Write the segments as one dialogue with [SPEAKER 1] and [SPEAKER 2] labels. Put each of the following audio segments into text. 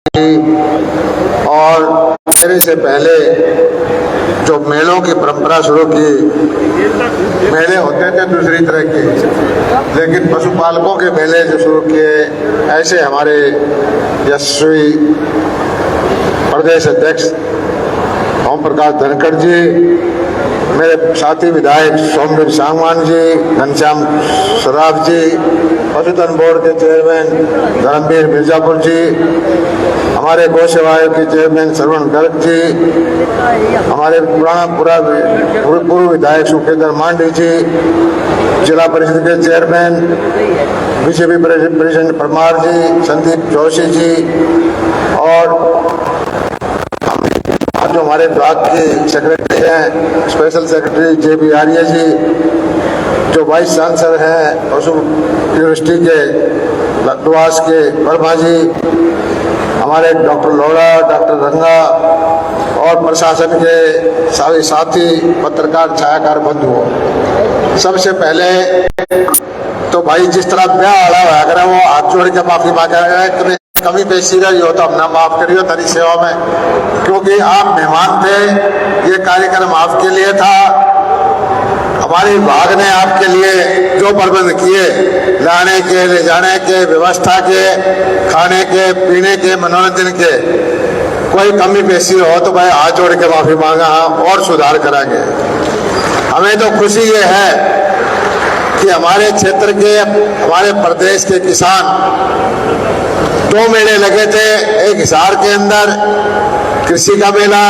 [SPEAKER 1] और मेरे से पहले जो मेलों की परंपरा शुरू की, मेले होते थे दूसरी तरह के, लेकिन पशुपालकों के मेले जो शुरू किए, ऐसे हमारे यशस्वी प्रदेश अध्यक्ष ओम प्रकाश धनखड़ जी, मेरे साथी विधायक सोमवीर सांगवान जी, घनश्याम सराफ जी, पशुधन बोर्ड के चेयरमैन धर्मवीर मिर्जापुर जी, हमारे गौ सेवा आयोग के चेयरमैन श्रवण गर्ग जी, हमारे पूर्व विधायक सुखेंद्र मांडी जी, जिला परिषद के चेयरमैन बीजेपी प्रेसिडेंट परमार जी, संदीप जोशी जी, और जो हमारे ब्लॉक के सेक्रेटरी हैं, स्पेशल सेक्रेटरी JB आर्य जी, जो वाइस चांसलर हैं पशु यूनिवर्सिटी के लखवास के वर्मा जी, हमारे डॉक्टर लोड़ा, डॉक्टर रंगा और प्रशासन के सभी साथी, पत्रकार, छायाकार बंधुओं, सबसे पहले तो भाई जिस तरह ब्याह आड़ा हुआ करे वो हाथ जोड़ के माफी मांगा है, कमी पेशी रही हो तो हमने माफ करियो तारी सेवा में, क्योंकि आप मेहमान थे, ये कार्यक्रम आपके लिए था। हमारे विभाग ने आपके लिए जो प्रबंध किए, लाने के, ले जाने के, व्यवस्था के, खाने के, पीने के, मनोरंजन के, कोई कमी पेशी हो तो भाई हाथ जोड़ के माफी मांगा, और सुधार कराएंगे। हमें तो खुशी ये है कि हमारे क्षेत्र के, हमारे प्रदेश के किसान, 2 मेले लगे थे, एक हिसार के अंदर कृषि का मेला,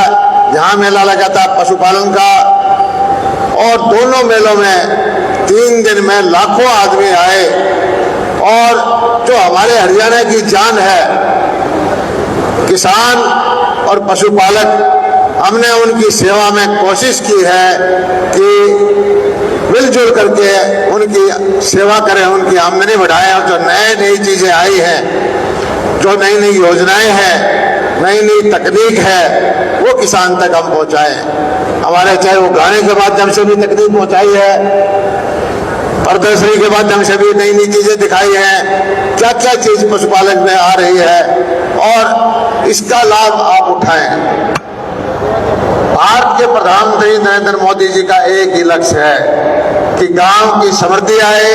[SPEAKER 1] यहाँ मेला लगा था पशुपालन का, और दोनों मेलों में 3 दिन में लाखों आदमी आए, और जो हमारे हरियाणा की जान है, किसान और पशुपालक, हमने उनकी सेवा में कोशिश की है कि मिलजुल करके उनकी सेवा करें, उनकी आमदनी बढ़ाएं, और जो नई चीजें आई हैं, जो नई योजनाएं हैं, नई तकनीक है, वो किसान तक हम पहुंचाएं। हमारे चाहे वो गाने के माध्यम से भी तकनीक पहुंचाई है, प्रदर्शनी के माध्यम से भी नई चीजें दिखाई हैं, क्या क्या चीज पशुपालन में आ रही है, और इसका लाभ आप उठाएं। भारत के प्रधानमंत्री नरेंद्र मोदी जी का एक ही लक्ष्य है कि गांव की समृद्धि आए,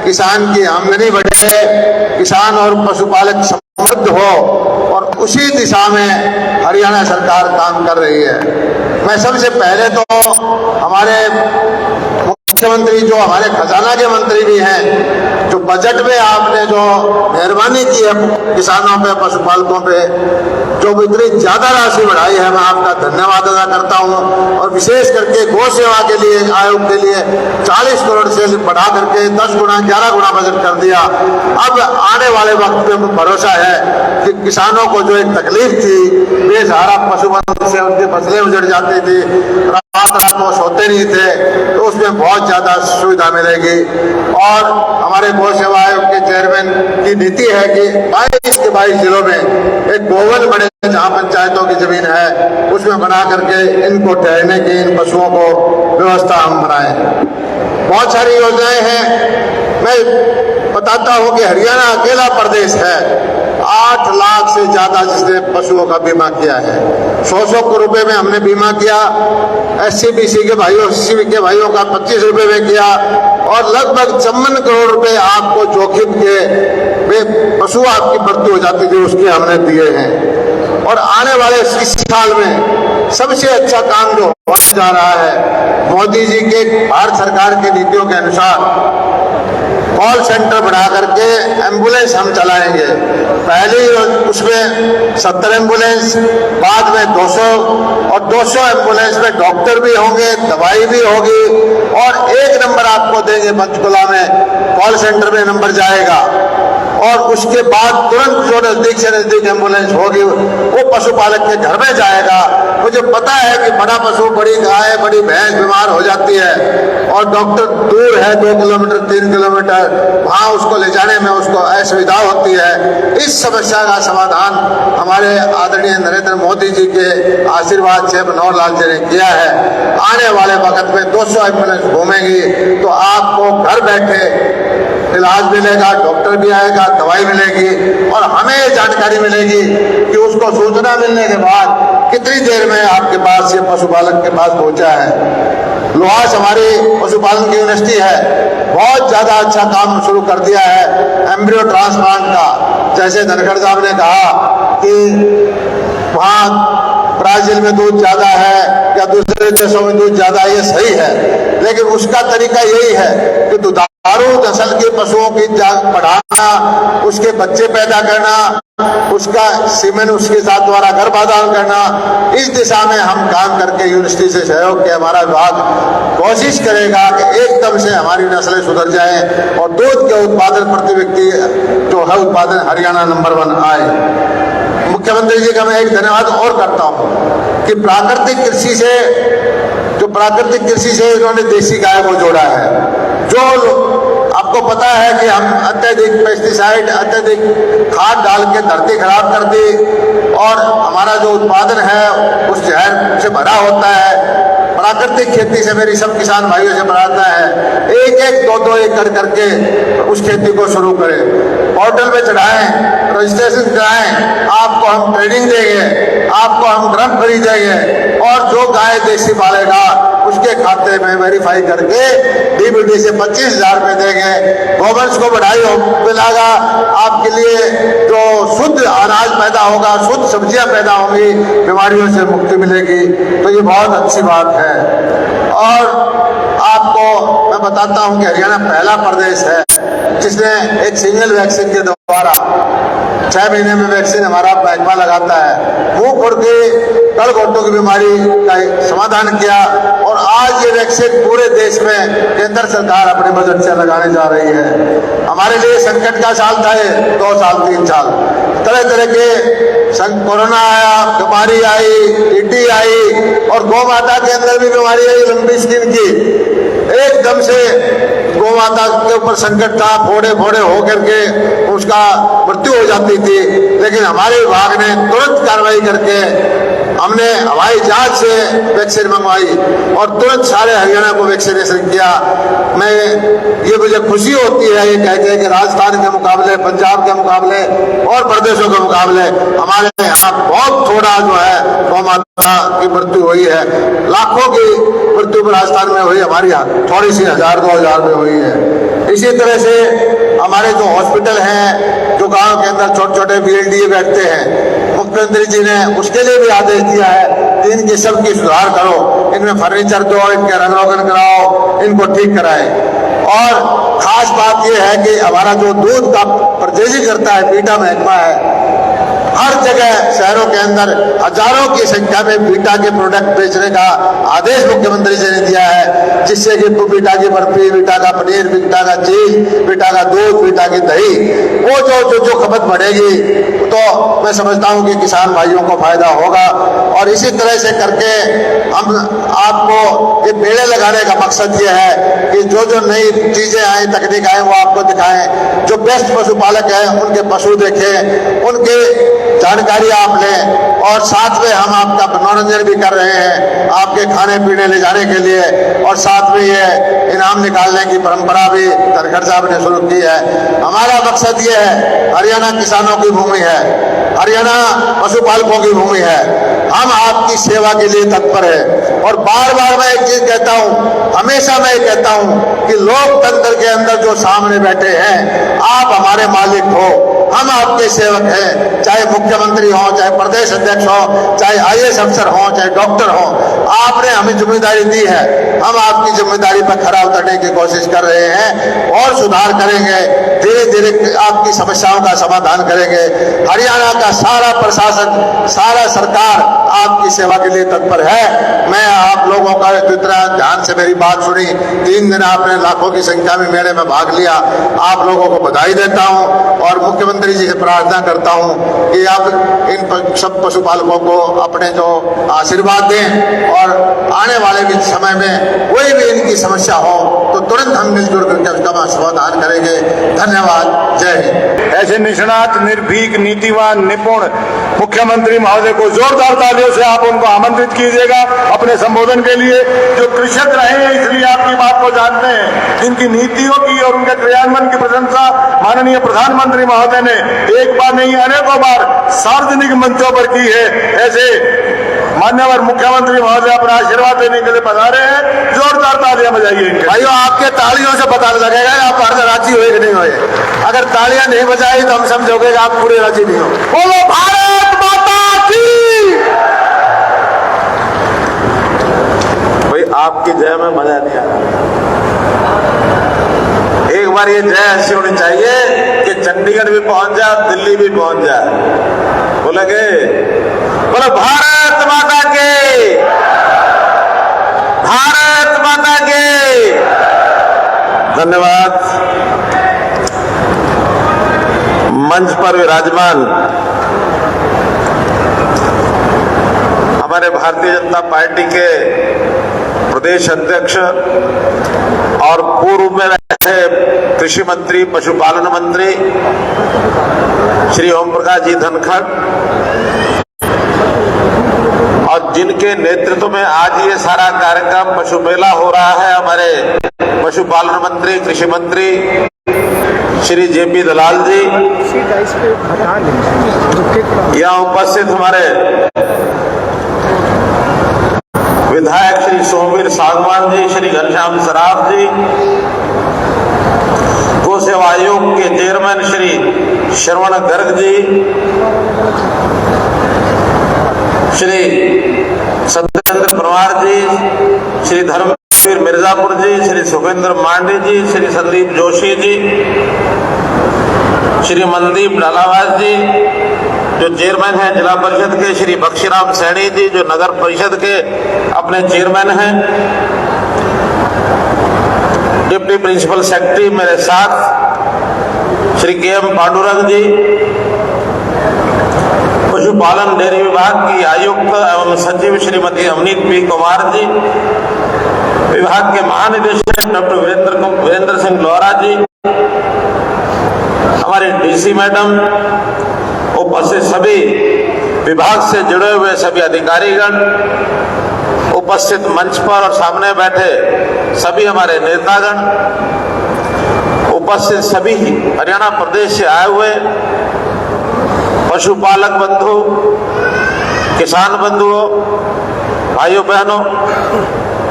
[SPEAKER 1] किसान की आमदनी बढ़े, किसान और पशुपालक समृद्ध हो, और उसी दिशा में हरियाणा सरकार काम कर रही है। मैं सबसे पहले तो हमारे मुख्यमंत्री, जो हमारे खजाना के मंत्री भी हैं, जो बजट में आपने जो मेहरबानी की है किसानों पे, पशुपालकों पे, जो इतनी ज्यादा राशि बढ़ाई है, मैं आपका धन्यवाद अदा करता हूं। और विशेष करके गौ सेवा के लिए, आयोग के लिए 40 करोड़ से बढ़ा करके 10 गुना 11 गुना बजट कर दिया। अब आने वाले वक्त में भरोसा है कि किसानों को जो एक तकलीफ थी, बेसहारा पशुपालन से उनकी फसलें उजड़ जाती थी, रात वो सोते नहीं थे, तो उसमें बहुत ज्यादा सुविधा मिलेगी। और हमारे गौ सेवा आयोग के चेयरमैन की नीति है कि 22 के 22 जिलों में एक गोवन बने, जहाँ पंचायतों की जमीन है उसमें बना करके इनको ठहरने की, इन पशुओं को व्यवस्था हम बनाएं। बहुत सारी योजनाएं हैं। मैं बताता हूं कि हरियाणा अकेला प्रदेश है 8 लाख से ज्यादा जिसने पशुओं का बीमा किया है। 100 रुपए में हमने बीमा किया, SC/BC के भाइयों, SC के भाइयों का 25 रुपए में किया, और लगभग 54 करोड़ रुपए आपको जोखिम के पशु आपकी मृत्यु हो जाती थी, उसके हमने दिए हैं। और आने वाले इस साल में सबसे अच्छा काम जो होने जा रहा है, मोदी जी के भारत सरकार के नीतियों के अनुसार कॉल सेंटर बना करके एम्बुलेंस हम चलाएंगे। पहले उसमें 70 एम्बुलेंस, बाद में 200, और 200 एम्बुलेंस में डॉक्टर भी होंगे, दवाई भी होगी, और एक नंबर आपको देंगे पंचकुला में, कॉल सेंटर में नंबर जाएगा, और उसके बाद तुरंत जो नजदीक से नजदीक एम्बुलेंस होगी वो पशुपालक के घर में जाएगा। मुझे पता है कि बड़ा पशु, बड़ी गाय, बड़ी भैंस बीमार हो जाती है, और डॉक्टर दूर है 2 किलोमीटर 3 किलोमीटर, वहां उसको ले जाने में उसको असुविधा होती है। इस समस्या का समाधान हमारे आदरणीय नरेंद्र मोदी जी के आशीर्वाद से मनोहर लाल जी ने किया है। आने वाले वक्त में 200 एम्बुलेंस घूमेंगी, तो आपको घर बैठे इलाज मिलेगा, डॉक्टर भी आएगा, दवाई मिलेगी और हमें जानकारी मिलेगी कि उसको सूचना मिलने के बाद कितनी देर में आपके पास ये पशुपालक के पास पहुंचा है। लोहास हमारी पशुपालन की यूनिवर्सिटी है, बहुत ज्यादा अच्छा काम शुरू कर दिया है एम्ब्रियो ट्रांसप्लांट का। जैसे धनखड़ साहब ने कहा कि वहाँ ब्राजील में दूध ज्यादा है या दूसरे देशों में दूध ज्यादा है, ये सही है, लेकिन उसका तरीका यही है कि दुधारू नस्ल के पशुओं की बढ़ाना, उसके बच्चे पैदा करना, उसका सीमेन उसके साथ द्वारा गर्भाधान करना, इस दिशा में हम काम करके यूनिवर्सिटी से सहयोग के हमारा विभाग कोशिश करेगा कि एकदम से हमारी नस्लें सुधर जाएं और दूध के उत्पादन प्रति व्यक्ति जो है उत्पादन हरियाणा नंबर 1 आए। मुख्यमंत्री जी का मैं एक धन्यवाद और करता हूं कि प्राकृतिक कृषि से इन्होंने देसी गाय को जोड़ा है। जो आपको पता है कि हम अत्यधिक पेस्टिसाइड, अत्यधिक खाद डाल के धरती खराब कर दी और हमारा जो उत्पादन है उस जहर से भरा होता है। प्राकृतिक खेती से मेरी सब किसान भाइयों से बढ़ाता है, 1-1, 2-2 एकड़ करके उस खेती को शुरू करें, पोर्टल में चढ़ाएं, रजिस्ट्रेशन कराएं, आपको हम ट्रेनिंग देंगे, आपको हम ड्रम खरीदेंगे और जो गाय देसी पालेगा उसके खाते में वेरीफाई करके डीबीटी से 25,000 रुपए देंगे। गोवंश को बढ़ाई मिलेगा, आपके लिए जो शुद्ध अनाज पैदा होगा, शुद्ध सब्जियां पैदा होंगी, बीमारियों से मुक्ति मिलेगी, तो ये बहुत अच्छी बात है। और आपको मैं बताता हूं कि हरियाणा पहला प्रदेश है जिसने एक सिंगल वैक्सीन के द्वारा 6 महीने में वैक्सीन हमारा महकमा लगाता है, मुंह खुर की गलघोटू की बीमारी का समाधान किया और आज ये वैक्सीन पूरे देश में केंद्र सरकार अपने बजट से लगाने जा रही है। हमारे लिए संकट का साल था ये 2 साल 3 साल, तरह तरह के कोरोना आया, बीमारी आई, टीटी आई और गौ माता के अंदर भी बीमारी आई लंबी स्किन की। एकदम से गौ माता के ऊपर संकट था, फोड़े हो करके उसका मृत्यु हो जाती थी, लेकिन हमारे विभाग ने तुरंत कार्रवाई करके हमने हवाई जहाज से वैक्सीन मंगवाई और तुरंत सारे हरियाणा को वैक्सीनेशन किया। ये मुझे खुशी होती है ये कहते हैं कि राजस्थान के मुकाबले, पंजाब के मुकाबले और प्रदेशों के मुकाबले हमारे यहाँ बहुत थोड़ा जो है गौ माता की मृत्यु हुई है। लाखों की मृत्यु राजस्थान में हुई, हमारे यहाँ थोड़ी सी 1000-2000 में हुई है। इसी तरह से हमारे जो हॉस्पिटल हैं, जो गांव के अंदर छोटे छोटे BLDA बैठते हैं, मुख्यमंत्री जी ने उसके लिए भी आदेश दिया है कि इनकी सबकी सुधार करो, इनमें फर्नीचर दो, इनके रंग रोगन कराओ, इनको ठीक कराएं। और खास बात यह है कि हमारा जो दूध का परचेजिंग करता है बीटा महकमा है, हर जगह शहरों के अंदर हजारों की संख्या में बीटा के प्रोडक्ट बेचने का आदेश मुख्यमंत्री जी ने दिया है, जिससे कि बीटा की बर्फी, बीटा का पनीर, बीटा का चीज, बीटा का दूध, बीटा की दही, वो जो खपत बढ़ेगी तो मैं समझता हूं कि किसान भाइयों को फायदा होगा। और इसी तरह से करके हम आपको ये पेड़े लगाने का मकसद ये है कि जो नई चीजें आए, तकनीक आए, वो आपको दिखाएं। जो बेस्ट पशुपालक हैं उनके पशु देखें, उनके जानकारी आप लें और साथ में हम आपका मनोरंजन भी कर रहे हैं, आपके खाने पीने ले जाने के लिए, और साथ में ये इनाम निकालने की परंपरा भी धनखड़ साहब ने शुरू की है। हमारा मकसद ये है, हरियाणा किसानों की भूमि है, हरियाणा पशुपालकों की भूमि है, हम आपकी सेवा के लिए तत्पर है। और बार बार मैं एक चीज कहता हूं, हमेशा मैं कहता हूं कि लोकतंत्र के अंदर जो सामने बैठे हैं, आप हमारे मालिक हो, हम आपके सेवक हैं, चाहे मुख्यमंत्री हो, चाहे प्रदेश अध्यक्ष हो, चाहे IAS अफसर हो, चाहे डॉक्टर हो, आपने हमें जिम्मेदारी दी है, हम आपकी जिम्मेदारी पर खरा उतरने की कोशिश कर रहे हैं और सुधार करेंगे, धीरे धीरे आपकी समस्याओं का समाधान करेंगे। हरियाणा का सारा प्रशासन, सारा सरकार आपकी सेवा के लिए तत्पर है। मैं आप लोगों का इतना ध्यान से मेरी बात सुनी, 3 दिन आपने लाखों की संख्या में मेले में भाग लिया, आप लोगों को बधाई देता हूं और मुख्यमंत्री जी से प्रार्थना करता हूं कि आप इन सब पशुपालकों को अपने जो आशीर्वाद दें और आने वाले भी समय में कोई भी इनकी समस्या हो तो तुरंत हम मिलजुल करके उसका समाधान करेंगे। धन्यवाद, जय हिंद।
[SPEAKER 2] ऐसे निष्णात, निर्भीक, नीतिवान, निपुण मुख्यमंत्री महोदय को जोरदार तालियों से आप उनको आमंत्रित कीजिएगा अपने संबोधन के लिए। जो कृषक रहे हैं इसलिए आपकी बात को जानते हैं, जिनकी नीतियों की और उनके क्रियान्वयन की प्रशंसा माननीय प्रधानमंत्री महोदय ने एक बार नहीं अनेकों बार सार्वजनिक मंचों पर की है, ऐसे मान्यवर मुख्यमंत्री महोदय अपना आशीर्वाद देने के लिए पधारे हैं। जोरदार तालियां बजाइए इनके।
[SPEAKER 1] भाइयों, आपके तालियों से पता लगेगा आप हर राजी हुए कि नहीं हुए। अगर तालियां नहीं बजाई तो हम समझोगे कि आप पूरे राजी नहीं हो। बोलो भारत माता की। भाई आपकी जय में मजा नहीं आ रहा। एक बार ये जय ऐसी होनी चाहिए कि चंडीगढ़ भी पहुंच जाए, दिल्ली भी पहुंच जाए। बोलेंगे बोलो भारत माता के, भारत माता के। धन्यवाद। मंच पर विराजमान हमारे भारतीय जनता पार्टी के प्रदेश अध्यक्ष और पूर्व में रहे कृषि मंत्री, पशुपालन मंत्री श्री ओम प्रकाश जी धनखड़, और जिनके नेतृत्व में आज ये सारा कार्यक्रम पशु मेला हो रहा है, हमारे पशुपालन मंत्री, कृषि मंत्री श्री जेपी दलाल जी, यहाँ उपस्थित हमारे विधायक श्री सोमवीर सागवान जी, श्री घनश्याम सराफ जी, गो सेवा आयोग के चेयरमैन श्री श्रवण गर्ग जी, श्री सत्येंद्र परमार जी, श्री धर्मवीर मिर्जापुर जी, श्री सुखेंद्र मांडे जी, श्री संदीप जोशी जी, श्री मनदीप डालावास जी जो चेयरमैन हैं जिला परिषद के, श्री बख्शीराम सैनी जी जो नगर परिषद के अपने चेयरमैन हैं, डिप्टी प्रिंसिपल सेक्रेटरी मेरे साथ श्री के.एम. पांडुरंग जी, पशुपालन डेयरी विभाग की आयुक्त एवं सचिव श्रीमती अवनीत पी कुमार जी, विभाग के महानिदेशक डॉक्टर वीरेंद्र सिंह लोहरा जी, हमारे डीसी मैडम, उपस्थित सभी विभाग से जुड़े हुए सभी अधिकारीगण, उपस्थित मंच पर और सामने बैठे सभी हमारे नेतागण, उपस्थित सभी हरियाणा प्रदेश से आए हुए पशुपालक बंधु, किसान बंधुओं, भाइयों बहनों,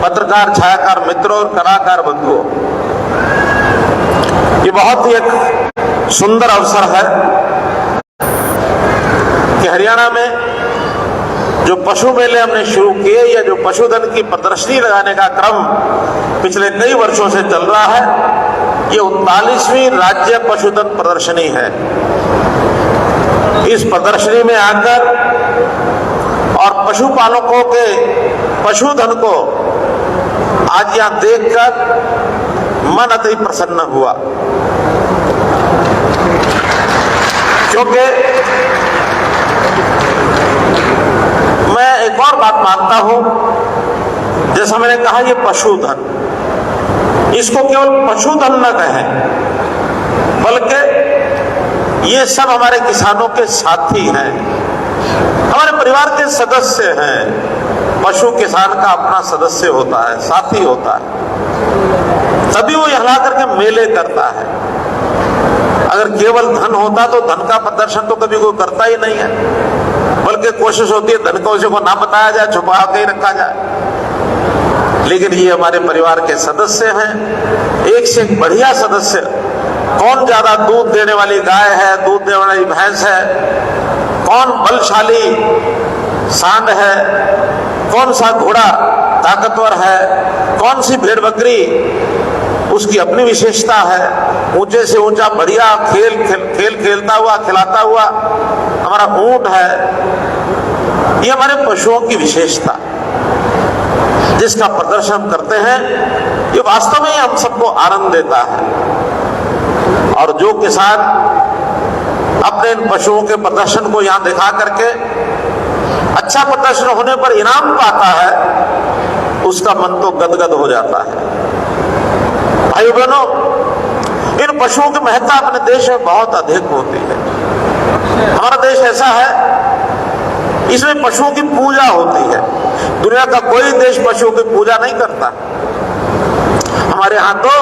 [SPEAKER 1] पत्रकार, छायाकार मित्रों और कलाकार बंधुओं, ये बहुत ही एक सुंदर अवसर है कि हरियाणा में जो पशु मेले हमने शुरू किए या जो पशुधन की प्रदर्शनी लगाने का क्रम पिछले कई वर्षों से चल रहा है, ये 39वीं राज्य पशुधन प्रदर्शनी है। इस प्रदर्शनी में आकर और पशुपालकों के पशुधन को आज यहां देखकर मन अति प्रसन्न हुआ, क्योंकि मैं एक और बात मानता हूं, जैसा मैंने कहा ये पशुधन, इसको केवल पशुधन न कहें, बल्कि ये सब हमारे किसानों के साथी हैं, हमारे परिवार के सदस्य हैं। पशु किसान का अपना सदस्य होता है, साथी होता है, तभी वो यहाँ करके मेले करता है। अगर केवल धन होता तो धन का प्रदर्शन तो कभी कोई करता ही नहीं है, बल्कि कोशिश होती है धन को उसी को ना बताया जाए, छुपा के ही रखा जाए। लेकिन ये हमारे परिवार के सदस्य हैं, एक से एक बढ़िया सदस्य। कौन ज्यादा दूध देने वाली गाय है, दूध देने वाली भैंस है, कौन बलशाली सांड है, कौन सा घोड़ा ताकतवर है, कौन सी भेड़ बकरी, उसकी अपनी विशेषता है। ऊंचे से ऊंचा बढ़िया खेल खेलता हुआ, खिलाता हुआ हमारा ऊंट है। ये हमारे पशुओं की विशेषता जिसका प्रदर्शन करते हैं, ये वास्तव में हम सबको आनंद देता है। और जो किसान अपने इन पशुओं के प्रदर्शन को यहां दिखा करके अच्छा प्रदर्शन होने पर इनाम पाता है, उसका मन तो गदगद हो जाता है। भाइयों बहनों, इन पशुओं की महत्ता अपने देश में बहुत अधिक होती है। हमारा देश ऐसा है
[SPEAKER 3] इसमें पशुओं की पूजा होती है। दुनिया का कोई देश पशुओं की पूजा नहीं करता। हमारे यहां तो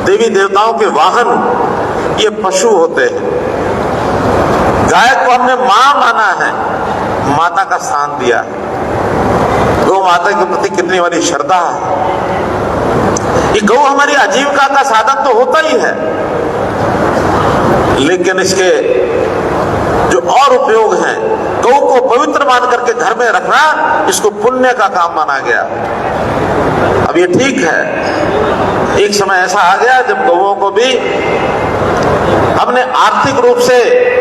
[SPEAKER 3] देवी देवताओं के वाहन ये पशु होते हैं। गाय को हमने मां माना है, माता का स्थान दिया है। गौ माता के प्रति कितनी बड़ी श्रद्धा है। ये गौ हमारी आजीविका का साधन तो होता ही है, लेकिन इसके जो और उपयोग हैं, गौ को पवित्र मान करके घर में रखना, इसको पुण्य का काम माना गया। अब ये ठीक है, एक समय ऐसा आ गया जब गौओं को भी हमने आर्थिक रूप से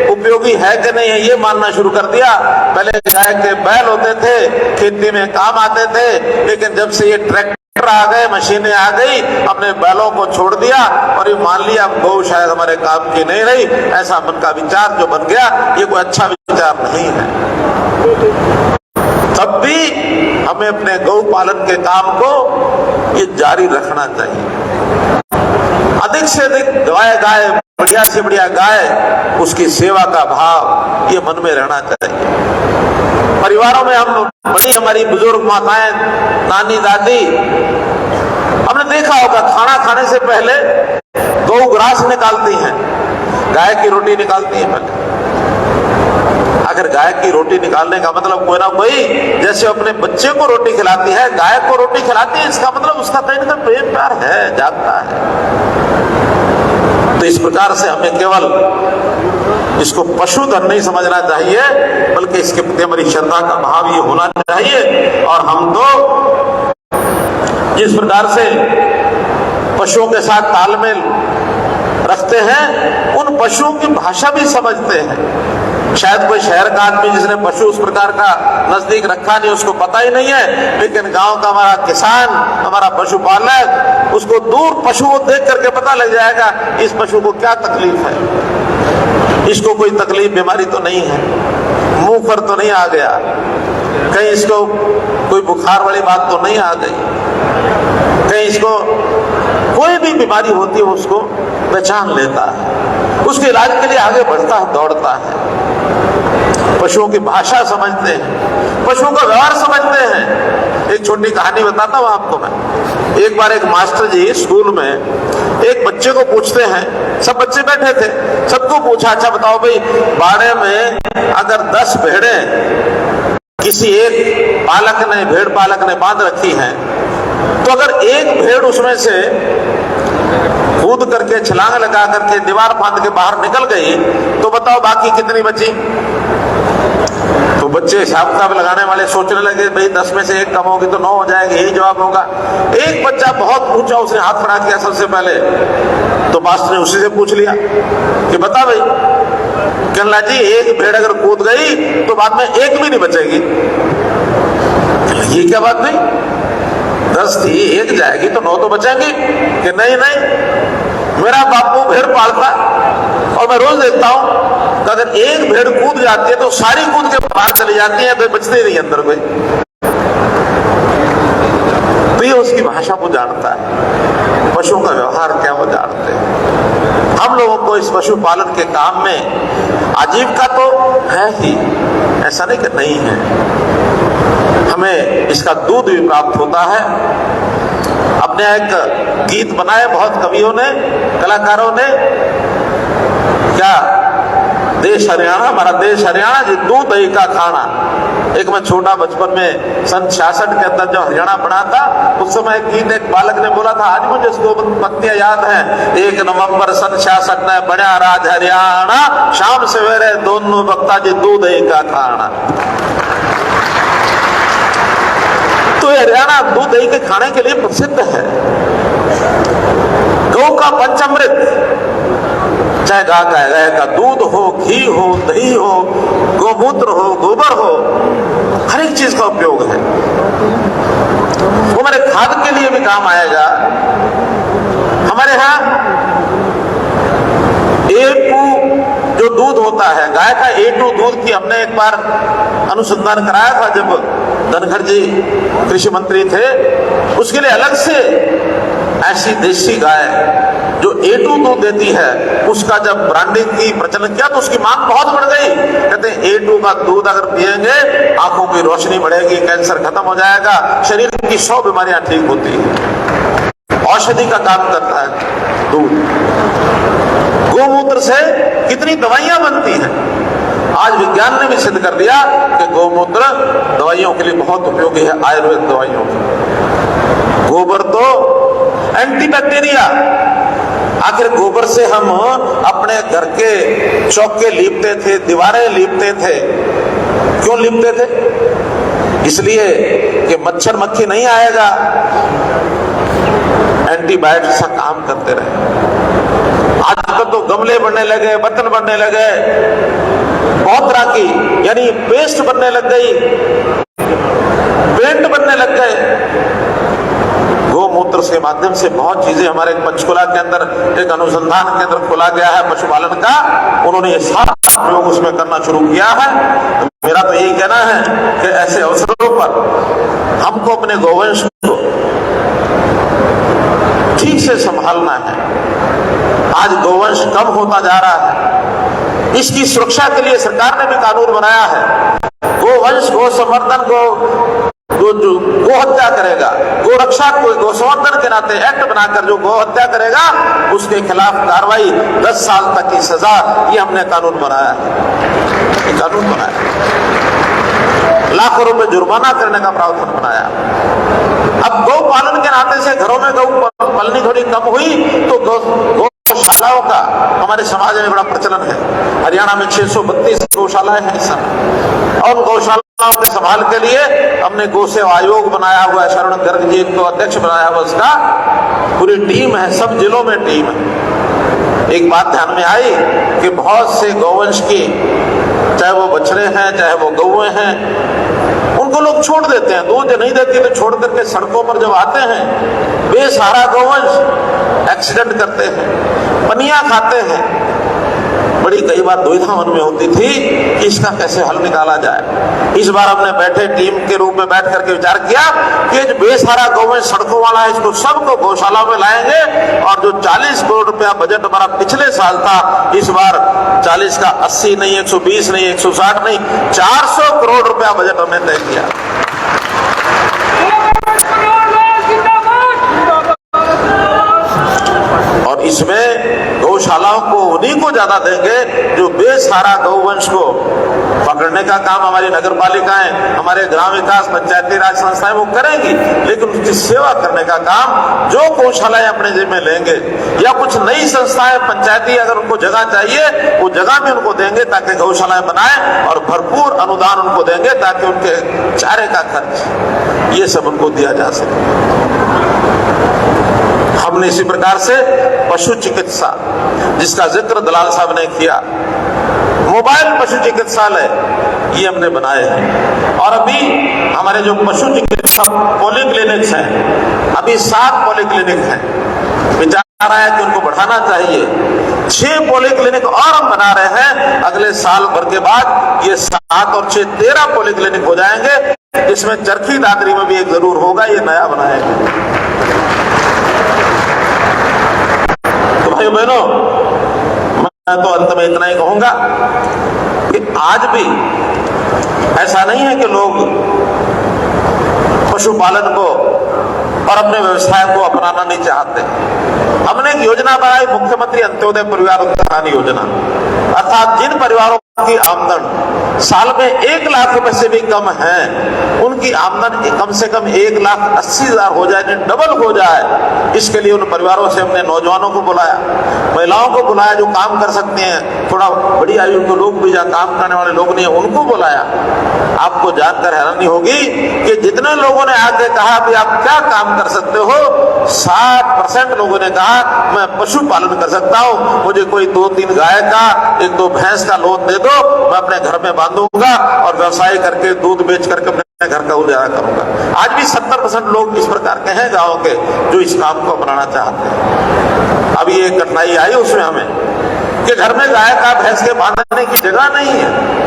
[SPEAKER 3] उपयोगी है कि नहीं है ये मानना शुरू कर दिया। पहले गाय के बैल होते थे, खेती में काम आते थे, लेकिन जब से ये ट्रैक्टर आ गए, मशीनें आ गई, अपने बैलों को छोड़ दिया और ये मान लिया अब गौ शायद हमारे काम की नहीं रही। ऐसा मन का विचार जो बन गया, ये कोई अच्छा विचार नहीं है। तब भी हमें अपने गौ पालन के काम को ये जारी रखना चाहिए। अधिक से अधिक गाय बढ़िया से बढ़िया गाय, उसकी सेवा का भाव ये मन में रहना चाहिए। परिवारों में हम बड़ी हमारी बुजुर्ग माताएं, नानी दादी, हमने देखा होगा खाना खाने से पहले गौ ग्रास निकालती हैं, गाय की रोटी निकालती हैं पहले। अगर गाय की रोटी निकालने का मतलब कोई ना कोई, जैसे अपने बच्चे को रोटी खिलाती है, गाय को रोटी खिलाती है, इसका मतलब उसका कहीं ना कहीं प्रेम प्यार है, जागता है। तो इस प्रकार से हमें केवल इसको पशुधन नहीं समझना चाहिए, बल्कि इसके प्रति हमारी श्रद्धा का भाव ये होना चाहिए। और हम तो जिस प्रकार से पशुओं के साथ तालमेल रखते हैं, उन पशुओं की भाषा भी समझते हैं। शायद कोई शहर का आदमी जिसने पशु उस प्रकार का नजदीक रखा नहीं, उसको पता ही नहीं है, लेकिन गांव का हमारा किसान, हमारा पशुपालक, उसको दूर पशु को देख करके पता लग जाएगा इस पशु को क्या तकलीफ है, इसको कोई तकलीफ बीमारी तो नहीं है, मुंह पर तो नहीं आ गया, कहीं इसको कोई बुखार वाली बात तो नहीं आ गई, कहीं इसको कोई भी बीमारी होती है उसको पहचान लेता है, उसके इलाज के लिए आगे बढ़ता है, दौड़ता है। पशुओं की भाषा समझते हैं, पशुओं का व्यवहार समझते हैं। एक छोटी कहानी बताता हूं आपको मैं। एक बार एक मास्टर जी स्कूल में एक बच्चे को पूछते हैं, सब बच्चे बैठे थे, सबको पूछा, अच्छा बताओ भाई, बाड़े में अगर 10 भेड़ें किसी एक पालक ने, भेड़ पालक ने बांध रखी हैं, तो अगर एक भेड़ उसमें से कूद करके, छलांग लगा करके, दीवार फांद के बाहर निकल गई, तो बताओ बाकी कितनी बची? तो बच्चे हिसाब किताब लगाने वाले सोचने लगे, भाई 10 में से 1 कम होगी तो 9 हो जाएगी, यही जवाब होगा। एक बच्चा बहुत ऊंचा, उसने हाथ खड़ा किया सबसे पहले, तो मास्टर ने उसी से पूछ लिया कि बता भाई, कहना जी एक भेड़ अगर कूद गई तो बाद में 1 भी नहीं बचेगी। ये क्या बात नहीं, 10 थी, 1 जाएगी तो 9 तो बचेंगी। कि नहीं नहीं, मेरा बापू भेड़ पालता और मैं रोज देखता हूं कि अगर एक भेड़ कूद जाती है तो सारी कूद के बाहर चली जाती है, तो बचते नहीं अंदर कोई। तो ये उसकी भाषा को जानता है, पशुओं का व्यवहार क्या वो जानते हैं। हम लोगों को इस पशुपालन के काम में आजीविका तो है ही, ऐसा नहीं कि नहीं है, हमें इसका दूध भी प्राप्त होता है। अपने एक गीत बनाए बहुत कवियों ने, कलाकारों ने, क्या देश हरियाणा, हमारा देश हरियाणा जी, दूध दही का खाना। एक मैं छोटा बचपन में सन 66 के अंदर जब हरियाणा पढ़ा था, उस समय एक गीत एक बालक ने बोला था, आज मुझे उसको पत्तियां याद हैं। 1 नवंबर सन 66 ने बड़ा राज हरियाणा, शाम सवेरे दोनों वक्ता जी दूध दही का खाना। तो हरियाणा दूध दही के खाने के लिए प्रसिद्ध है। गौ का पंचामृत, चाहे गाय का दूध हो, घी हो, दही हो, गोमूत्र हो, गोबर हो, हर एक चीज का उपयोग है। वो हमारे खाद के लिए भी काम आएगा। हमारे यहाँ A2 जो दूध होता है, गाय का A2 दूध की हमने एक बार अनुसंधान कराया था जब धनखड़ जी कृषि मंत्री थे। उसके लिए अलग से ऐसी देसी गाय जो A2 दूध देती है उसका जब ब्रांडिंग की प्रचलन किया तो उसकी मांग बहुत बढ़ गई। कहते हैं A2 का दूध अगर पिएंगे आंखों की रोशनी बढ़ेगी, कैंसर खत्म हो जाएगा, शरीर की 100 बीमारियां ठीक होती है। औषधि का काम करता है दूध। गोमूत्र से कितनी दवाइयां बनती हैं। आज विज्ञान ने भी सिद्ध कर दिया कि गोमूत्र दवाइयों के लिए बहुत उपयोगी है, आयुर्वेद दवाइयों के। गोबर तो एंटीबैक्टीरिया। आखिर गोबर से हम अपने घर के चौके लीपते थे, दीवारें लीपते थे। क्यों लीपते थे? इसलिए कि मच्छर मक्खी नहीं आएगा, एंटीबायोटिक्स का काम करते रहे। आजकल तो गमले बनने लगे, बर्तन बनने लगे, बहुत तरह की यानी पेस्ट बनने लग गई, पेंट बनने लग गए। गोमूत्र के माध्यम से बहुत चीजें हमारे पंचकुला के अंदर एक अनुसंधान केंद्र खोला गया है पशुपालन का, उन्होंने ये सारा प्रयोग उसमें करना शुरू किया है। मेरा तो यही कहना है कि ऐसे अवसरों पर हमको अपने गौवंश को ठीक से संभालना है। आज गौवंश कम होता जा रहा है, इसकी सुरक्षा के लिए सरकार ने भी कानून बनाया है। गोवंश गो संवर्धन को जो गो हत्या करेगा, गो रक्षा को गो संवर्धन के नाते एक्ट बनाकर जो गो हत्या करेगा उसके खिलाफ कार्रवाई 10 साल तक की सजा, ये हमने कानून बनाया है। कानून बनाया, लाखों रुपए जुर्माना करने का प्रावधान बनाया। अब गौ पालन के नाते से घरों में गौ पलनी थोड़ी कम हुई तो गौशालाओं का हमारे समाज में बड़ा प्रचलन है। हरियाणा में 632 गौशालाएं हैं इस समय, और गौशालाओं के संभाल के लिए हमने गौ सेवा आयोग बनाया हुआ है। शरण गर्ग जी को अध्यक्ष बनाया हुआ, उसका पूरी टीम है, सब जिलों में टीम है। एक बात ध्यान में आई कि बहुत से गौवंश की, चाहे वो बछड़े हैं चाहे वो गौएं हैं, उनको लोग छोड़ देते हैं, दूध नहीं देती तो छोड़ करके सड़कों पर जब आते हैं बेसहारा गौवंश एक्सीडेंट करते हैं, पनिया खाते हैं। बड़ी कई बार दुविधा मन में होती थी कि इसका कैसे हल निकाला जाए। इस बार हमने बैठे टीम के रूप में बैठ करके विचार किया कि जो बेसहारा गौवंश सड़कों वाला है इसको सबको गौशाला में लाएंगे, और जो 40 करोड़ रुपया बजट हमारा पिछले साल था, इस बार 40 का 80 नहीं, 120 नहीं, 160 नहीं, 400 करोड़ रुपया बजट हमने तय किया। और इसमें गौशालाओं को उन्हीं को ज्यादा देंगे जो बेसहारा गौवंश को पकड़ने का काम हमारी नगर पालिकाएं, हमारे ग्राम विकास पंचायती राज संस्थाएं वो करेंगी, लेकिन उसकी सेवा करने का काम जो गौशालाएं अपने जिम्मे लेंगे, या कुछ नई संस्थाएं पंचायती अगर उनको जगह चाहिए वो जगह भी उनको देंगे ताकि गौशालाएं बनाएं, और भरपूर अनुदान उनको देंगे ताकि उनके चारे का खर्च ये सब उनको दिया जा सके। हमने इसी प्रकार से पशु चिकित्सा, जिसका जिक्र दलाल साहब ने किया, मोबाइल पशु चिकित्सालय ये हमने बनाए हैं। और अभी हमारे जो पशु चिकित्सा पॉलीक्लिनिक्स हैं, अभी 7 पॉलीक्लिनिक हैं। विचार आया कि उनको बढ़ाना चाहिए, 6 पॉलीक्लिनिक और हम बना रहे हैं। अगले साल भर के बाद ये 7 और 6 13 पॉलीक्लिनिक हो जाएंगे। इसमें चरखी दादरी में भी एक जरूर होगा, ये नया बनाएंगे। तो भाइयों बहनों, मैं तो अंत में इतना ही कहूंगा कि आज भी ऐसा नहीं है कि लोग पशुपालन को और अपने व्यवसाय को अपनाना नहीं चाहते। हमने एक योजना बनाई, मुख्यमंत्री अंत्योदय परिवार उत्थान योजना, अर्थात जिन परिवारों की आमदन साल में 1 लाख रुपए से भी कम है, उनकी आमदन कम से कम 1,80,000 हो जाए, डबल हो जाए। इसके लिए उन परिवारों से हमने नौजवानों को बुलाया, महिलाओं को बुलाया जो काम कर सकते हैं, थोड़ा बड़ी आयु के लोग भी जहाँ काम करने वाले लोग नहीं है उनको बुलाया। आपको जानकर हैरानी होगी कि जितने लोगों ने आके कहा कि आप क्या काम कर सकते हो, 60% लोगों ने कहा मैं पशुपालन कर सकता हूँ, मुझे कोई 2-3 गाय का 1-2 भैंस का लोन दे दो, मैं अपने घर में बांधूंगा और व्यवसाय करके दूध बेच करके अपने घर का गुजारा करूंगा। आज भी 70% लोग इस प्रकार के हैं गाँव के जो इस काम को अपनाना चाहते हैं। अब ये कठिनाई आई उसमें हमें कि घर में गाय का भैंस के बांधने की जगह नहीं है।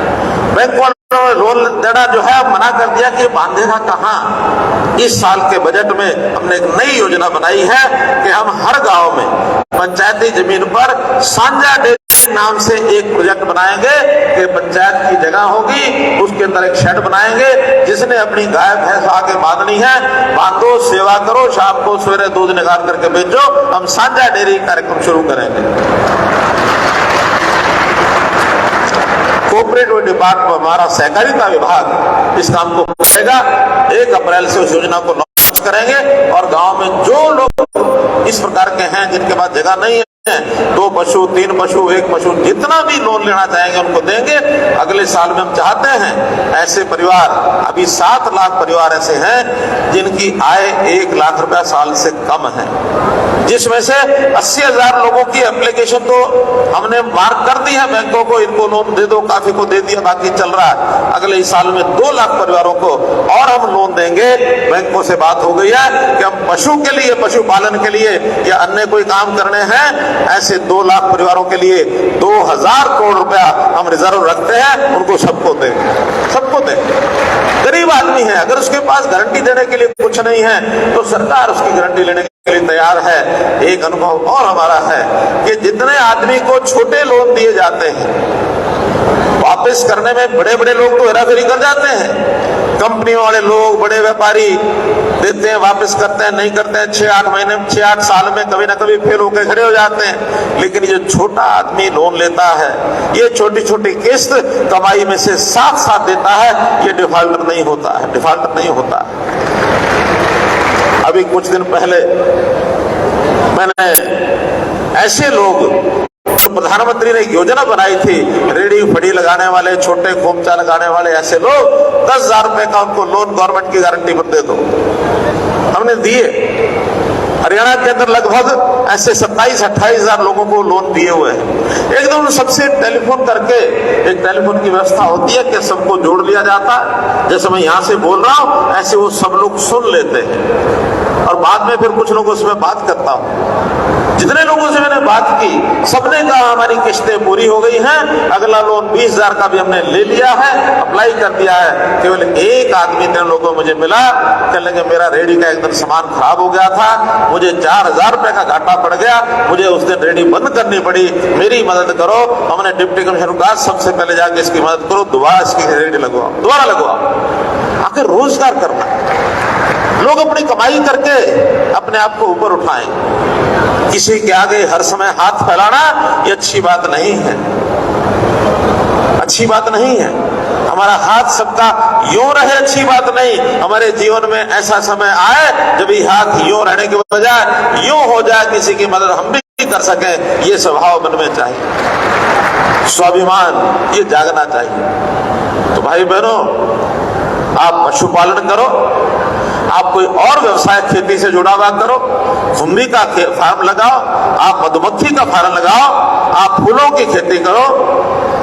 [SPEAKER 3] बैंक वालों ने लोन देना जो है मना कर दिया कि बांधेगा कहाँ। इस साल के बजट में हमने एक नई योजना बनाई है कि हम हर गांव में पंचायती जमीन पर साझा डेयरी नाम से एक प्रोजेक्ट बनाएंगे कि पंचायत की जगह होगी, उसके अंदर एक शेड बनाएंगे, जिसने अपनी गाय भैंस आके बांधनी है बांधो, सेवा करो, शाम को सवेरे दूध निकाल करके बेचो। हम साझा डेयरी कार्यक्रम शुरू करेंगे। कोऑपरेटिव डिपार्टमेंट, हमारा सहकारिता विभाग इस काम को करेगा। 1 अप्रैल से उस योजना को लॉन्च करेंगे और गांव में जो लोग इस प्रकार के हैं जिनके पास जगह नहीं है, 2 पशु, 3 पशु, 1 पशु, जितना भी लोन लेना चाहेंगे उनको देंगे। अगले साल में हम चाहते हैं ऐसे परिवार, अभी 7 लाख परिवार ऐसे हैं जिनकी आय 1 लाख रुपया साल से कम है, जिसमें से 80,000 लोगों की एप्लीकेशन तो हमने मार्क कर दी है बैंकों को, इनको लोन दे दो, काफी को दे दिया, बाकी चल रहा है। अगले साल में 2 लाख परिवारों को और हम लोन देंगे। बैंकों से बात हो गई है कि हम पशु के लिए, पशुपालन के लिए या अन्य कोई काम करने हैं, ऐसे 2 लाख परिवारों के लिए 2000 करोड़ रुपया हम रिजर्व रखते हैं, उनको सबको देंगे, सबको देंगे। गरीब आदमी है, अगर उसके पास गारंटी देने के लिए कुछ नहीं है तो सरकार उसकी गारंटी लेने के लिए तैयार है। एक अनुभव और हमारा है कि जितने आदमी को छोटे लोन दिए जाते हैं, वापस करने में बड़े बड़े लोग तो हेराफेरी कर जाते हैं। कंपनियों वाले लोग, बड़े व्यापारी देते हैं, वापस करते हैं, नहीं करते हैं, 6-8 महीने में, 6-8 साल में कभी ना कभी फेल होकर खड़े हो जाते हैं। लेकिन ये छोटा आदमी लोन लेता है, ये छोटी छोटी किस्त कमाई में से साथ साथ देता है, ये डिफॉल्टर नहीं होता है, डिफॉल्टर नहीं होता है। अभी कुछ दिन पहले मैंने ऐसे लोग, प्रधानमंत्री ने एक योजना बनाई थी, रेडी फड़ी लगाने वाले, छोटे खोमचा लगाने वाले ऐसे लोग 10,000 रुपए का उनको लोन गवर्नमेंट की गारंटी पर दे दो, हमने दिए। हरियाणा के अंदर लगभग ऐसे 27-28,000 लोगों को लोन दिए हुए हैं। एकदम सबसे टेलीफोन करके, एक टेलीफोन की व्यवस्था होती है कि सबको जोड़ लिया जाता है, जैसे मैं यहां से बोल रहा हूं ऐसे वो सब लोग सुन लेते हैं और बाद में फिर कुछ लोगों से मैं बात करता हूं। जितने लोगों से मैंने बात की सबने कहा हमारी किस्तें पूरी हो गई हैं, अगला लोन 20,000 का भी हमने ले लिया है, अप्लाई कर दिया है। केवल एक आदमी 3 लोगों मुझे मिला, कहने लगे मेरा रेडी का एकदम सामान खराब हो गया था, मुझे 4,000 रुपए का घाटा पड़ गया, मुझे उस दिन रेडी बंद करनी पड़ी, मेरी मदद करो। हमने डिप्टी कमिश्नर को कहा सबसे पहले जाके इसकी मदद करो, दोबारा इसकी रेडी लगवाओ, दोबारा लगवाओ। आखिर रोजगार करना, लोग अपनी कमाई करके अपने आप को ऊपर उठाएं, किसी के आगे हर समय हाथ फैलाना ये अच्छी बात नहीं है, अच्छी बात नहीं है। हमारा हाथ सबका यूं रहे, अच्छी बात नहीं। हमारे जीवन में ऐसा समय आए जब ये हाथ यूं रहने के बजाय यूं हो जाए, किसी की मदद हम भी कर सकें, ये स्वभाव मन में चाहिए, स्वाभिमान ये जागना चाहिए। तो भाई बहनों, आप पशुपालन करो, आप कोई और व्यवसाय खेती से जुड़ा हुआ करो, खुम्बी का फार्म लगाओ, आप मधुमक्खी का फार्म लगाओ, आप फूलों की खेती करो,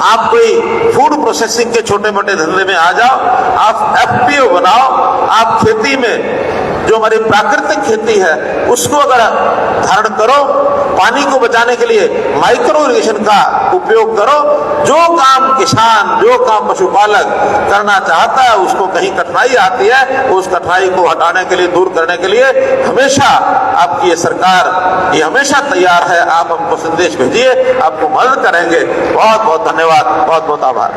[SPEAKER 3] आप कोई फूड प्रोसेसिंग के छोटे मोटे धंधे में आ जाओ, आप FPO बनाओ, आप खेती में जो हमारी प्राकृतिक खेती है उसको अगर धारण करो, पानी को बचाने के लिए माइक्रो इरिगेशन का उपयोग करो। जो काम किसान, जो काम पशुपालक करना चाहता है उसको कहीं कठिनाई आती है, उस कठिनाई को हटाने के लिए, दूर करने के लिए हमेशा आपकी ये सरकार ये हमेशा तैयार है। आप हमको संदेश भेजिए, आपको मदद करेंगे। बहुत बहुत धन्यवाद, बहुत बहुत आभार।